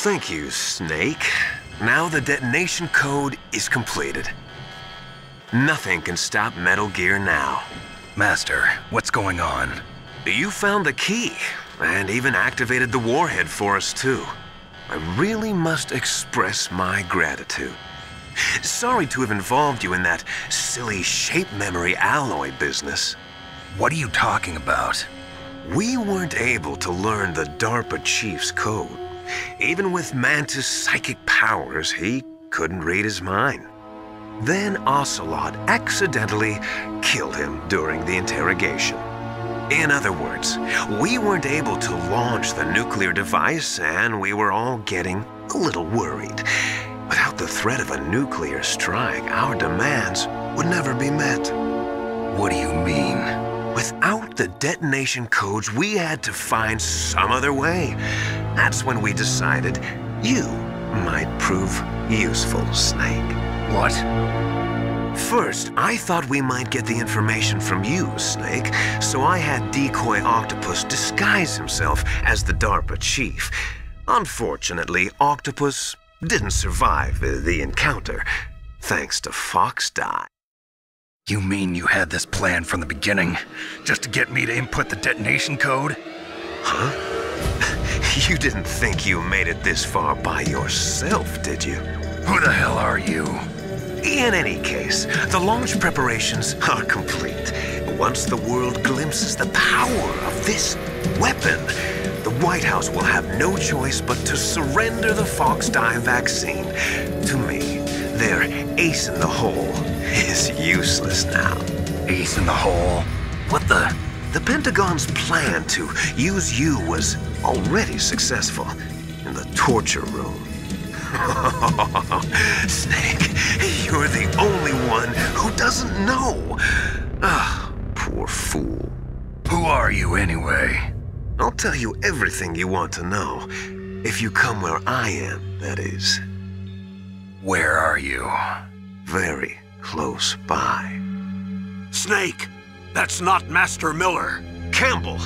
Thank you, Snake. Now the detonation code is completed. Nothing can stop Metal Gear now. Master, what's going on? You found the key, and even activated the warhead for us too. I really must express my gratitude. Sorry to have involved you in that silly shape memory alloy business. What are you talking about? We weren't able to learn the DARPA chief's code. Even with Mantis' psychic powers, he couldn't read his mind. Then Ocelot accidentally killed him during the interrogation. In other words, we weren't able to launch the nuclear device, and we were all getting a little worried. Without the threat of a nuclear strike, our demands would never be met. What do you mean? Without the detonation codes, we had to find some other way. That's when we decided you might prove useful, Snake. What? First, I thought we might get the information from you, Snake, so I had Decoy Octopus disguise himself as the DARPA chief. Unfortunately, Octopus didn't survive the encounter, thanks to Fox Die. You mean you had this plan from the beginning, just to get me to input the detonation code? Huh? You didn't think you made it this far by yourself, did you? Who the hell are you? In any case, the launch preparations are complete. Once the world glimpses the power of this weapon, the White House will have no choice but to surrender the Fox Die vaccine to me. Their ace in the hole is useless now. Ace in the hole? What the? The Pentagon's plan to use you was already successful in the torture room. Snake, you're the only one who doesn't know. Ah, poor fool. Who are you anyway? I'll tell you everything you want to know. If you come where I am, that is. Where are you? Very close by. Snake, that's not Master Miller. Campbell,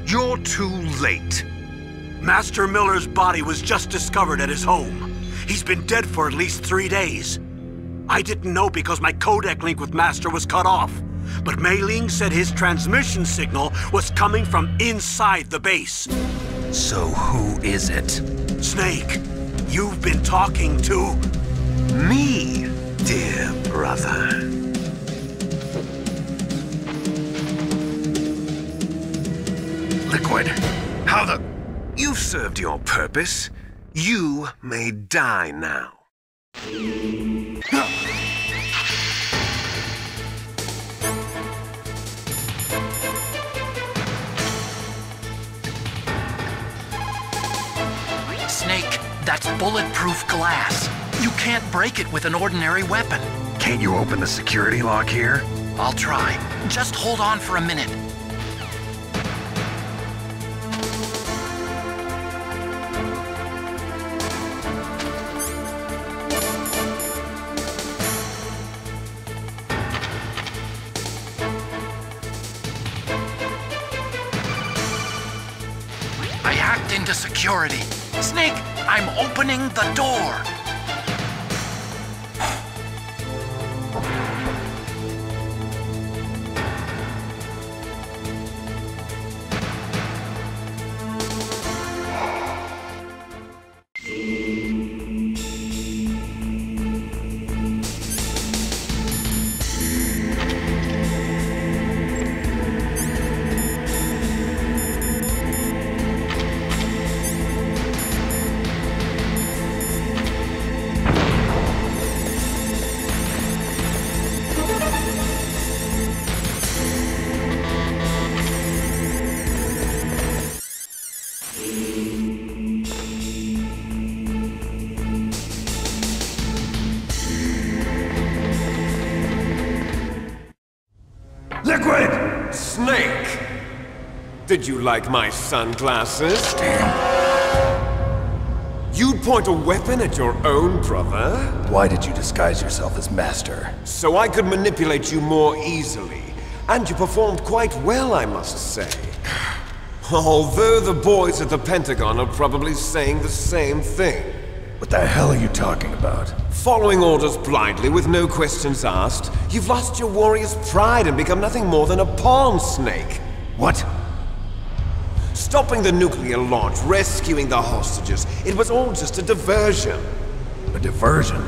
you're too late. Master Miller's body was just discovered at his home. He's been dead for at least 3 days. I didn't know because my codec link with Master was cut off. But Mei Ling said his transmission signal was coming from inside the base. So who is it? Snake, you've been talking to... Me, dear brother. Liquid, how the... You've served your purpose. You may die now. Snake, that's bulletproof glass. You can't break it with an ordinary weapon. Can't you open the security lock here? I'll try. Just hold on for a minute. I hacked into security. Snake, I'm opening the door. Liquid! Snake! Did you like my sunglasses? You'd point a weapon at your own brother? Why did you disguise yourself as Master? So I could manipulate you more easily. And you performed quite well, I must say. Although the boys at the Pentagon are probably saying the same thing. What the hell are you talking about? Following orders blindly with no questions asked, you've lost your warrior's pride and become nothing more than a pawn snake. What? Stopping the nuclear launch, rescuing the hostages, it was all just a diversion. A diversion?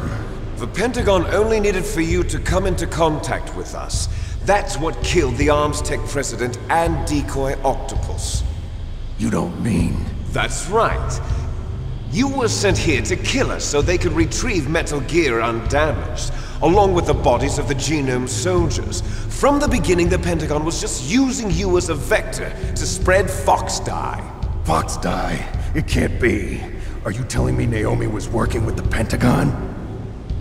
The Pentagon only needed for you to come into contact with us. That's what killed the Arms Tech president and decoy octopus. You don't mean... That's right. You were sent here to kill us so they could retrieve Metal Gear undamaged, along with the bodies of the Genome soldiers. From the beginning, the Pentagon was just using you as a vector to spread Fox dye. Fox dye? It can't be. Are you telling me Naomi was working with the Pentagon?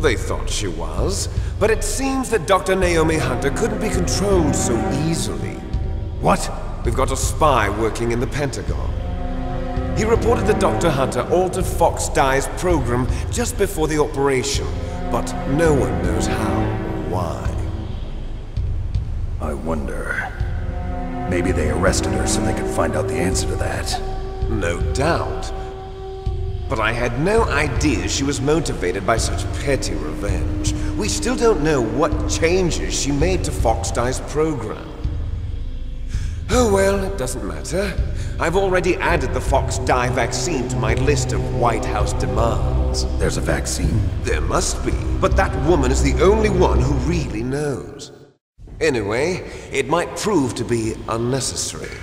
They thought she was, but it seems that Dr. Naomi Hunter couldn't be controlled so easily. What? We've got a spy working in the Pentagon. He reported that Dr. Hunter altered Fox Dye's program just before the operation, but no one knows how or why. I wonder... Maybe they arrested her so they could find out the answer to that. No doubt. But I had no idea she was motivated by such petty revenge. We still don't know what changes she made to Fox Dye's program. Oh well, it doesn't matter. I've already added the Fox Dye vaccine to my list of White House demands. There's a vaccine? There must be, but that woman is the only one who really knows. Anyway, it might prove to be unnecessary.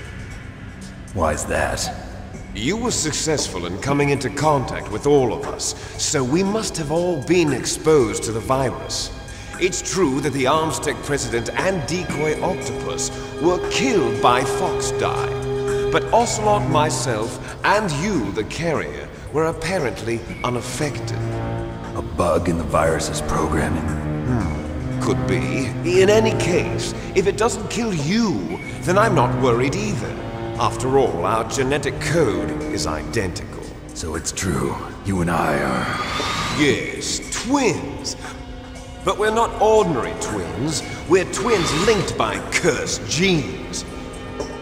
Why's that? You were successful in coming into contact with all of us, so we must have all been exposed to the virus. It's true that the Arms Tech president and decoy octopus were killed by Fox Dye, but Ocelot, myself, and you, the carrier, were apparently unaffected. A bug in the virus's programming? Could be. In any case, if it doesn't kill you, then I'm not worried either. After all, our genetic code is identical. So it's true. You and I are... Yes, twins. But we're not ordinary twins. We're twins linked by cursed genes.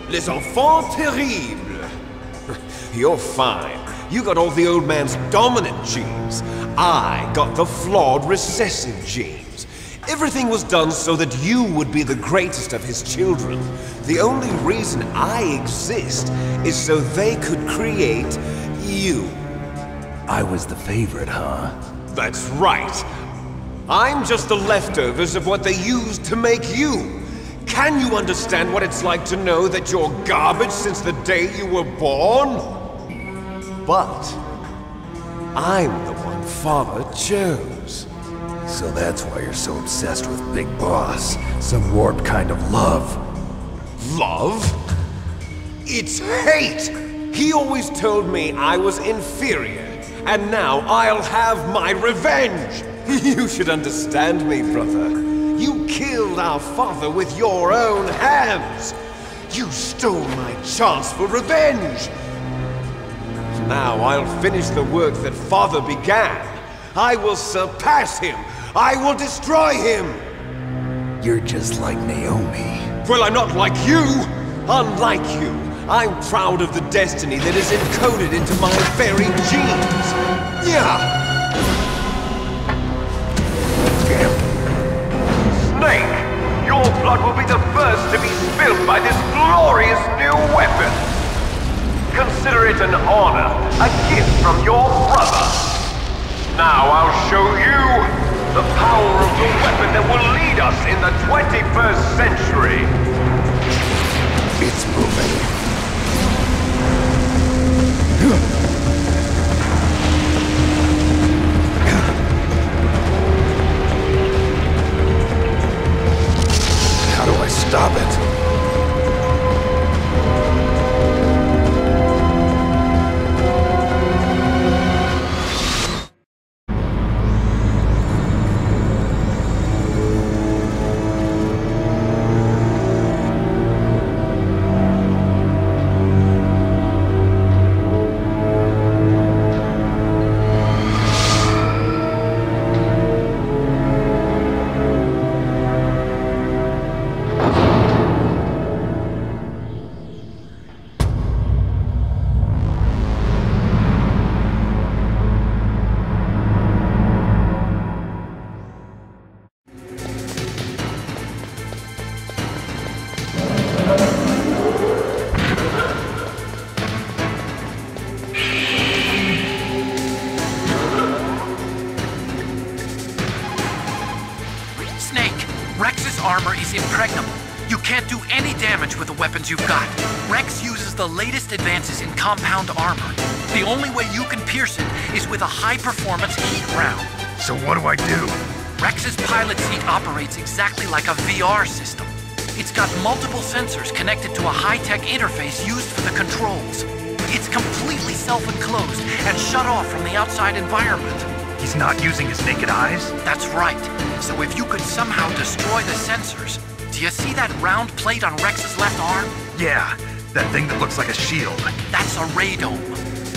Les enfants terribles. You're fine. You got all the old man's dominant genes. I got the flawed recessive genes. Everything was done so that you would be the greatest of his children. The only reason I exist is so they could create you. I was the favorite, huh? That's right. I'm just the leftovers of what they used to make you. Can you understand what it's like to know that you're garbage since the day you were born? But I'm the one Father chose. So that's why you're so obsessed with Big Boss. Some warped kind of love. Love? It's hate! He always told me I was inferior, and now I'll have my revenge! You should understand me, brother. You killed our father with your own hands! You stole my chance for revenge! Now I'll finish the work that Father began. I will surpass him! I will destroy him! You're just like Naomi. Well, I'm not like you! Unlike you, I'm proud of the destiny that is encoded into my very genes! Yeah! Snake! Your blood will be the first to be spilled by this glorious new weapon! Consider it an honor, a gift from your brother! Now I'll show you the power of the weapon that will lead us in the 21st century! It's moving. How do I stop it? is impregnable. You can't do any damage with the weapons you've got. Rex uses the latest advances in compound armor. The only way you can pierce it is with a high-performance heat round. So what do I do? Rex's pilot seat operates exactly like a VR system. It's got multiple sensors connected to a high-tech interface used for the controls. It's completely self-enclosed and shut off from the outside environment. He's not using his naked eyes? That's right. So if you could somehow destroy the sensors... Do you see that round plate on Rex's left arm? Yeah, that thing that looks like a shield. That's a radome.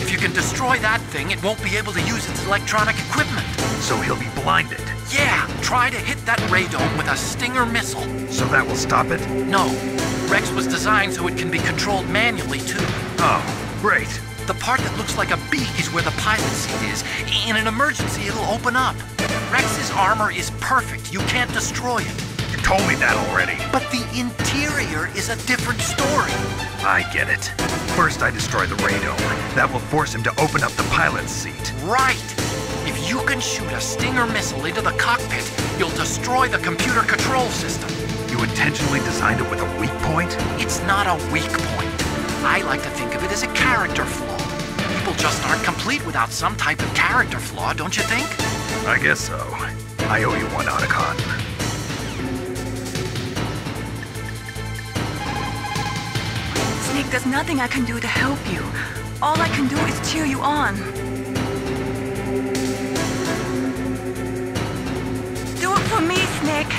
If you can destroy that thing, it won't be able to use its electronic equipment. So he'll be blinded. Yeah, try to hit that radome with a Stinger missile. So that will stop it? No. Rex was designed so it can be controlled manually, too. Oh, great. The part that looks like a beak is where the pilot seat is. In an emergency, it'll open up. Rex's armor is perfect. You can't destroy it. You told me that already. But the interior is a different story. I get it. First I destroy the radome. That will force him to open up the pilot's seat. Right. If you can shoot a Stinger missile into the cockpit, you'll destroy the computer control system. You intentionally designed it with a weak point? It's not a weak point. I like to think of it as a character flaw. People just aren't complete without some type of character flaw, don't you think? I guess so. I owe you one, Otacon. Snake, there's nothing I can do to help you. All I can do is cheer you on. Do it for me, Snake.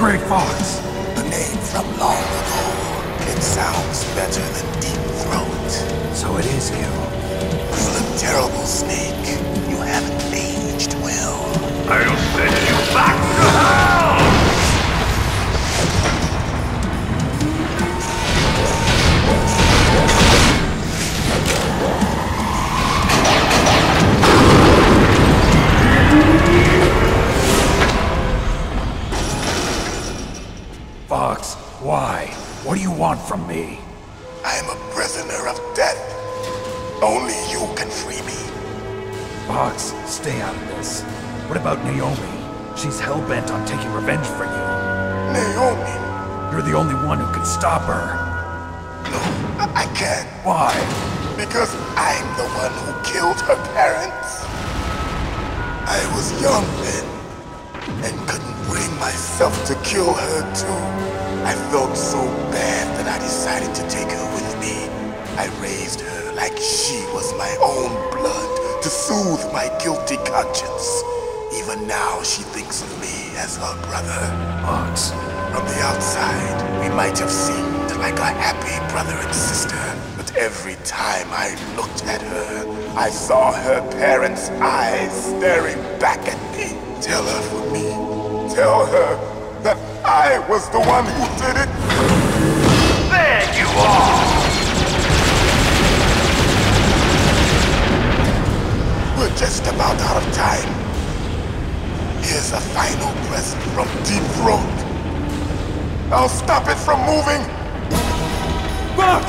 Great Fox! A name from long ago. It sounds better than Deep Throat. So it is you. You look terrible, Snake. You haven't aged well. I'll send you back to hell! Fox, why? What do you want from me? I am a prisoner of death. Only you can free me. Fox, stay out of this. What about Naomi? She's hell-bent on taking revenge for you. Naomi? You're the only one who can stop her. No, I can't. Why? Because I'm the one who killed her parents. I was young then, and couldn't bring myself to kill her too. I felt so bad that I decided to take her with me. I raised her like she was my own blood to soothe my guilty conscience. Even now she thinks of me as her brother. Fox. From the outside, we might have seemed like a happy brother and sister, but every time I looked at her, I saw her parents' eyes staring back at me. Tell her for me. Tell her that I was the one who did it. There you are! We're just about out of time. Here's a final present from Deep Throat. I'll stop it from moving. Fox!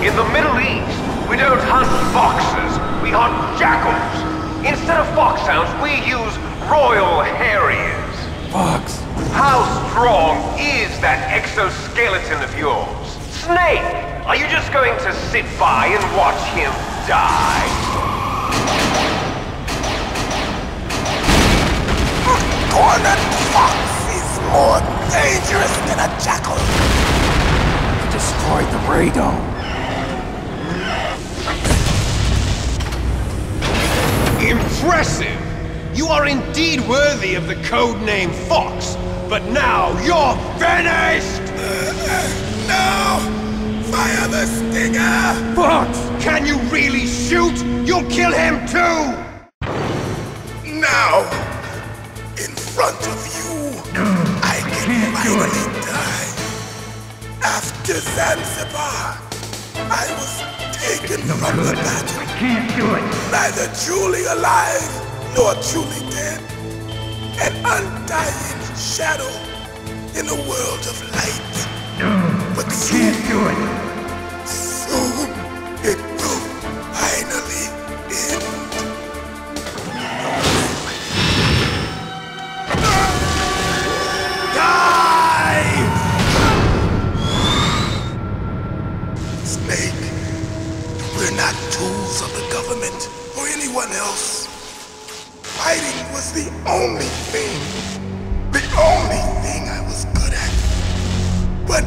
In the Middle East, we don't hunt foxes, we hunt jackals. Instead of foxhounds, we use royal harriers. Fox! How strong is that exoskeleton of yours? Snake, are you just going to sit by and watch him die? Cornered fox is more dangerous than a jackal. Destroyed the radome. Impressive! You are indeed worthy of the codename Fox, but now you're finished! No! Fire the stinger! Fox! Can you really shoot? You'll kill him too! Now! In front of you, I can finally die. After Zanzibar, I was taken from the battle. Can't do it. Neither truly alive, nor truly dead. An undying shadow in a world of light. But soon, do it. soon, it will finally end. Die! Snake, we're not tools of the government or anyone else. Fighting was the only thing I was good at. But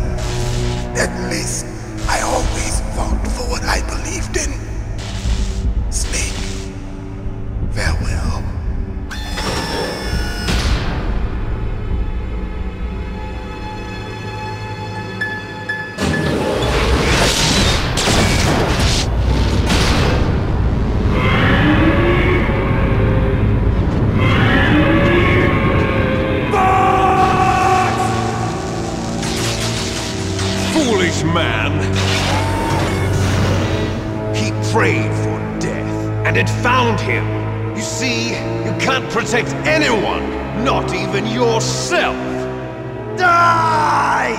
at least I always fought for what I believed in. Snake, farewell. Foolish man! He prayed for death, and it found him. You see, you can't protect anyone, not even yourself. Die!